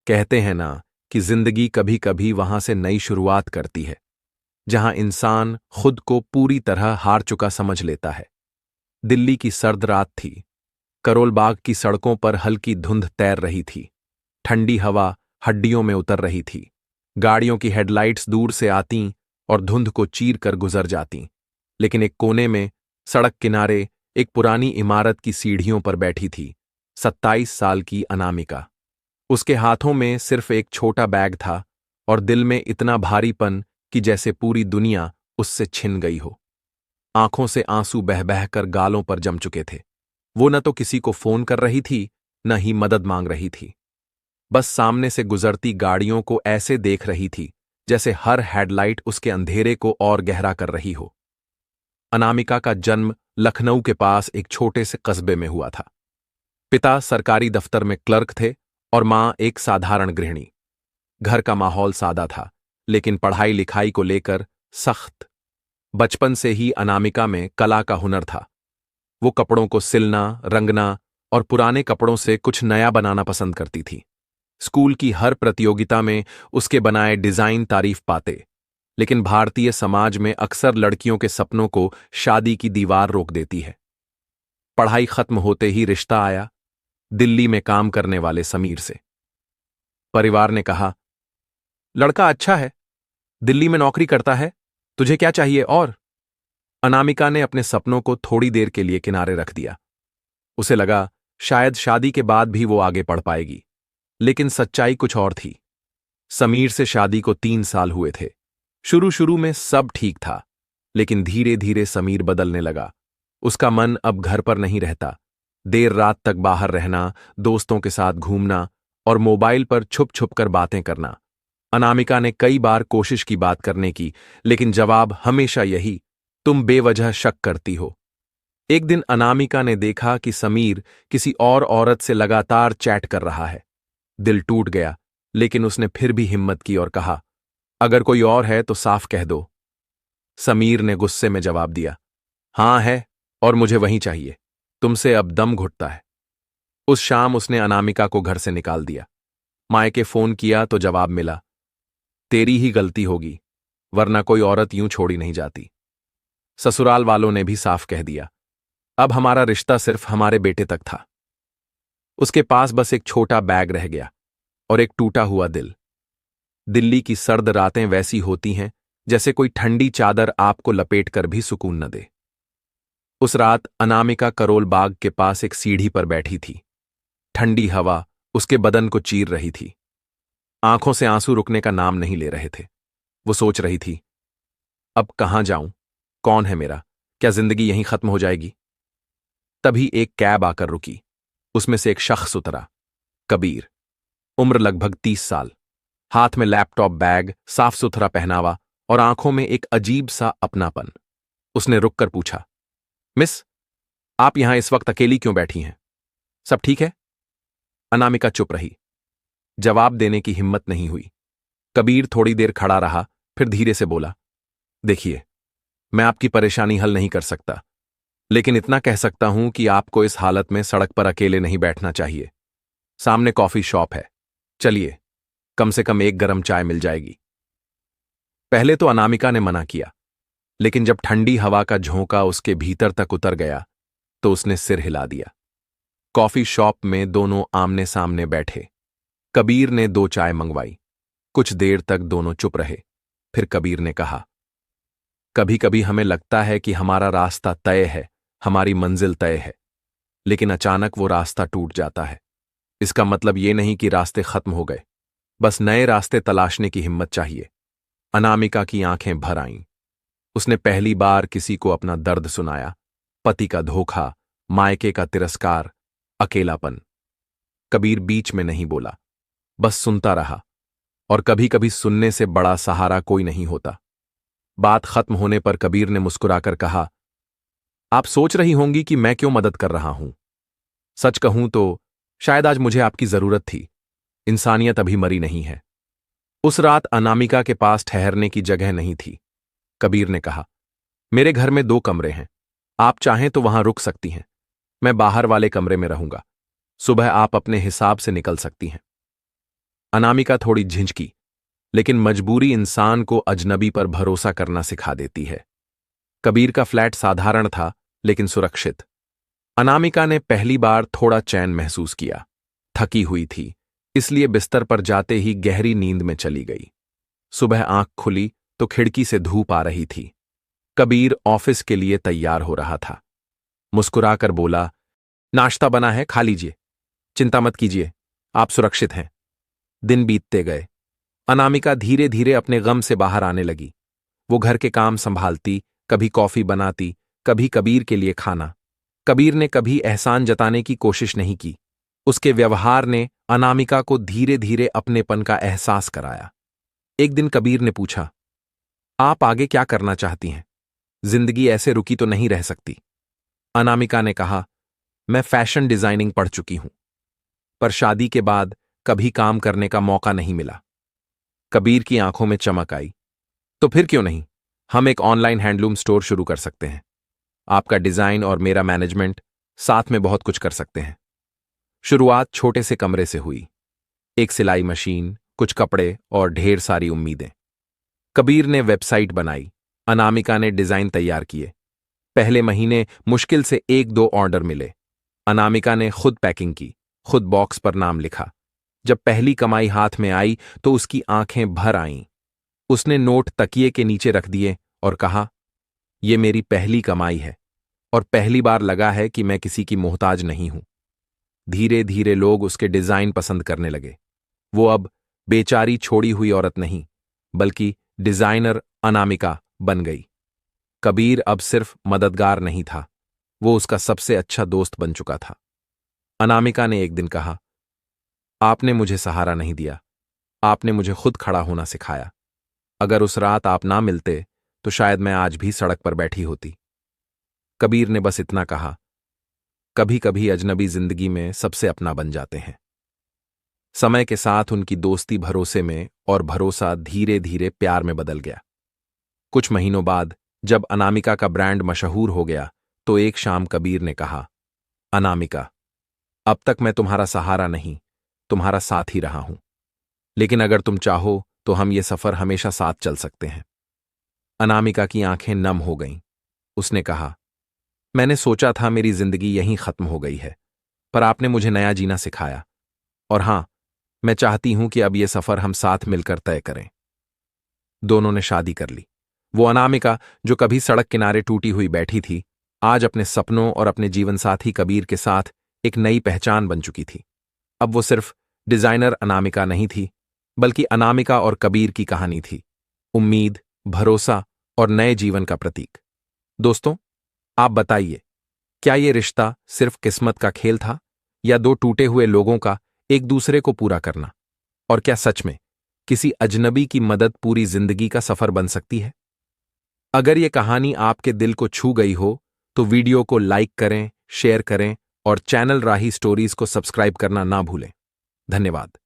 कहते हैं ना कि जिंदगी कभी कभी वहां से नई शुरुआत करती है जहां इंसान खुद को पूरी तरह हार चुका समझ लेता है। दिल्ली की सर्द रात थी। करोल बाग की सड़कों पर हल्की धुंध तैर रही थी। ठंडी हवा हड्डियों में उतर रही थी। गाड़ियों की हेडलाइट्स दूर से आतीं और धुंध को चीर कर गुजर जातीं। लेकिन एक कोने में, सड़क किनारे, एक पुरानी इमारत की सीढ़ियों पर बैठी थी 27 साल की अनामिका। उसके हाथों में सिर्फ एक छोटा बैग था और दिल में इतना भारीपन कि जैसे पूरी दुनिया उससे छिन गई हो। आंखों से आंसू बह बह कर गालों पर जम चुके थे। वो न तो किसी को फोन कर रही थी, न ही मदद मांग रही थी। बस सामने से गुजरती गाड़ियों को ऐसे देख रही थी जैसे हर हेडलाइट उसके अंधेरे को और गहरा कर रही हो। अनामिका का जन्म लखनऊ के पास एक छोटे से कस्बे में हुआ था। पिता सरकारी दफ्तर में क्लर्क थे और मां एक साधारण गृहिणी। घर का माहौल सादा था, लेकिन पढ़ाई लिखाई को लेकर सख्त। बचपन से ही अनामिका में कला का हुनर था। वो कपड़ों को सिलना, रंगना और पुराने कपड़ों से कुछ नया बनाना पसंद करती थी। स्कूल की हर प्रतियोगिता में उसके बनाए डिजाइन तारीफ पाते, लेकिन भारतीय समाज में अक्सर लड़कियों के सपनों को शादी की दीवार रोक देती है। पढ़ाई खत्म होते ही रिश्ता आया, दिल्ली में काम करने वाले समीर से। परिवार ने कहा, लड़का अच्छा है, दिल्ली में नौकरी करता है, तुझे क्या चाहिए और? अनामिका ने अपने सपनों को थोड़ी देर के लिए किनारे रख दिया। उसे लगा शायद शादी के बाद भी वो आगे पढ़ पाएगी, लेकिन सच्चाई कुछ और थी। समीर से शादी को 3 साल हुए थे। शुरू शुरू में सब ठीक था, लेकिन धीरे धीरे समीर बदलने लगा। उसका मन अब घर पर नहीं रहता। देर रात तक बाहर रहना, दोस्तों के साथ घूमना और मोबाइल पर छुप छुप कर बातें करना। अनामिका ने कई बार कोशिश की बात करने की, लेकिन जवाब हमेशा यही, तुम बेवजह शक करती हो। एक दिन अनामिका ने देखा कि समीर किसी और औरत से लगातार चैट कर रहा है। दिल टूट गया, लेकिन उसने फिर भी हिम्मत की और कहा, अगर कोई और है तो साफ कह दो। समीर ने गुस्से में जवाब दिया, हां है, और मुझे वहीं चाहिए। तुमसे अब दम घुटता है। उस शाम उसने अनामिका को घर से निकाल दिया। मायके फोन किया तो जवाब मिला, तेरी ही गलती होगी, वरना कोई औरत यूं छोड़ी नहीं जाती। ससुराल वालों ने भी साफ कह दिया, अब हमारा रिश्ता सिर्फ हमारे बेटे तक था। उसके पास बस एक छोटा बैग रह गया और एक टूटा हुआ दिल। दिल्ली की सर्द रातें वैसी होती हैं जैसे कोई ठंडी चादर आपको लपेटकर भी सुकून न दे। उस रात अनामिका करोल बाग के पास एक सीढ़ी पर बैठी थी। ठंडी हवा उसके बदन को चीर रही थी। आंखों से आंसू रुकने का नाम नहीं ले रहे थे। वो सोच रही थी, अब कहां जाऊं? कौन है मेरा? क्या जिंदगी यहीं खत्म हो जाएगी? तभी एक कैब आकर रुकी। उसमें से एक शख्स उतरा, कबीर। उम्र लगभग 30 साल। हाथ में लैपटॉप बैग, साफ सुथरा पहनावा और आंखों में एक अजीब सा अपनापन। उसने रुककर पूछा, मिस, आप यहां इस वक्त अकेली क्यों बैठी हैं? सब ठीक है? अनामिका चुप रही। जवाब देने की हिम्मत नहीं हुई। कबीर थोड़ी देर खड़ा रहा, फिर धीरे से बोला, देखिए, मैं आपकी परेशानी हल नहीं कर सकता, लेकिन इतना कह सकता हूं कि आपको इस हालत में सड़क पर अकेले नहीं बैठना चाहिए। सामने कॉफी शॉप है, चलिए, कम से कम एक गरम चाय मिल जाएगी। पहले तो अनामिका ने मना किया, लेकिन जब ठंडी हवा का झोंका उसके भीतर तक उतर गया तो उसने सिर हिला दिया। कॉफी शॉप में दोनों आमने सामने बैठे। कबीर ने 2 चाय मंगवाई। कुछ देर तक दोनों चुप रहे। फिर कबीर ने कहा, कभी कभी हमें लगता है कि हमारा रास्ता तय है, हमारी मंजिल तय है, लेकिन अचानक वो रास्ता टूट जाता है। इसका मतलब ये नहीं कि रास्ते खत्म हो गए, बस नए रास्ते तलाशने की हिम्मत चाहिए। अनामिका की आंखें भर आईं। उसने पहली बार किसी को अपना दर्द सुनाया। पति का धोखा, मायके का तिरस्कार, अकेलापन। कबीर बीच में नहीं बोला, बस सुनता रहा, और कभी कभी सुनने से बड़ा सहारा कोई नहीं होता। बात खत्म होने पर कबीर ने मुस्कुराकर कहा, आप सोच रही होंगी कि मैं क्यों मदद कर रहा हूं। सच कहूं तो शायद आज मुझे आपकी जरूरत थी। इंसानियत अभी मरी नहीं है। उस रात अनामिका के पास ठहरने की जगह नहीं थी। कबीर ने कहा, मेरे घर में 2 कमरे हैं, आप चाहें तो वहां रुक सकती हैं। मैं बाहर वाले कमरे में रहूंगा। सुबह आप अपने हिसाब से निकल सकती हैं। अनामिका थोड़ी झिझकी, लेकिन मजबूरी इंसान को अजनबी पर भरोसा करना सिखा देती है। कबीर का फ्लैट साधारण था, लेकिन सुरक्षित। अनामिका ने पहली बार थोड़ा चैन महसूस किया। थकी हुई थी, इसलिए बिस्तर पर जाते ही गहरी नींद में चली गई। सुबह आंख खुली तो खिड़की से धूप आ रही थी। कबीर ऑफिस के लिए तैयार हो रहा था। मुस्कुराकर बोला, नाश्ता बना है, खा लीजिए। चिंता मत कीजिए, आप सुरक्षित हैं। दिन बीतते गए। अनामिका धीरे धीरे अपने गम से बाहर आने लगी। वो घर के काम संभालती, कभी कॉफी बनाती, कभी कबीर के लिए खाना। कबीर ने कभी एहसान जताने की कोशिश नहीं की। उसके व्यवहार ने अनामिका को धीरे धीरे अपनेपन का एहसास कराया। एक दिन कबीर ने पूछा, आप आगे क्या करना चाहती हैं? जिंदगी ऐसे रुकी तो नहीं रह सकती। अनामिका ने कहा, मैं फैशन डिजाइनिंग पढ़ चुकी हूं, पर शादी के बाद कभी काम करने का मौका नहीं मिला। कबीर की आंखों में चमक आई। तो फिर क्यों नहीं, हम एक ऑनलाइन हैंडलूम स्टोर शुरू कर सकते हैं। आपका डिजाइन और मेरा मैनेजमेंट साथ में बहुत कुछ कर सकते हैं। शुरुआत छोटे से कमरे से हुई। एक सिलाई मशीन, कुछ कपड़े और ढेर सारी उम्मीदें। कबीर ने वेबसाइट बनाई, अनामिका ने डिजाइन तैयार किए। पहले महीने मुश्किल से 1-2 ऑर्डर मिले। अनामिका ने खुद पैकिंग की, खुद बॉक्स पर नाम लिखा। जब पहली कमाई हाथ में आई तो उसकी आंखें भर आईं। उसने नोट तकिए के नीचे रख दिए और कहा, यह मेरी पहली कमाई है और पहली बार लगा है कि मैं किसी की मोहताज नहीं हूं। धीरे धीरे लोग उसके डिजाइन पसंद करने लगे। वो अब बेचारी छोड़ी हुई औरत नहीं, बल्कि डिजाइनर अनामिका बन गई। कबीर अब सिर्फ मददगार नहीं था, वो उसका सबसे अच्छा दोस्त बन चुका था। अनामिका ने एक दिन कहा, आपने मुझे सहारा नहीं दिया, आपने मुझे खुद खड़ा होना सिखाया। अगर उस रात आप ना मिलते तो शायद मैं आज भी सड़क पर बैठी होती। कबीर ने बस इतना कहा, कभी कभी अजनबी जिंदगी में सबसे अपना बन जाते हैं। समय के साथ उनकी दोस्ती भरोसे में और भरोसा धीरे धीरे प्यार में बदल गया। कुछ महीनों बाद जब अनामिका का ब्रांड मशहूर हो गया तो एक शाम कबीर ने कहा, अनामिका, अब तक मैं तुम्हारा सहारा नहीं, तुम्हारा साथ ही रहा हूं, लेकिन अगर तुम चाहो तो हम ये सफर हमेशा साथ चल सकते हैं। अनामिका की आंखें नम हो गईं। उसने कहा, मैंने सोचा था मेरी जिंदगी यहीं खत्म हो गई है, पर आपने मुझे नया जीना सिखाया। और हां, मैं चाहती हूं कि अब यह सफर हम साथ मिलकर तय करें। दोनों ने शादी कर ली। वो अनामिका जो कभी सड़क किनारे टूटी हुई बैठी थी, आज अपने सपनों और अपने जीवनसाथी कबीर के साथ एक नई पहचान बन चुकी थी। अब वो सिर्फ डिजाइनर अनामिका नहीं थी, बल्कि अनामिका और कबीर की कहानी थी। उम्मीद, भरोसा और नए जीवन का प्रतीक। दोस्तों, आप बताइए, क्या ये रिश्ता सिर्फ किस्मत का खेल था या दो टूटे हुए लोगों का एक दूसरे को पूरा करना? और क्या सच में किसी अजनबी की मदद पूरी जिंदगी का सफर बन सकती है? अगर ये कहानी आपके दिल को छू गई हो तो वीडियो को लाइक करें, शेयर करें और चैनल राही स्टोरीज को सब्सक्राइब करना ना भूलें। धन्यवाद।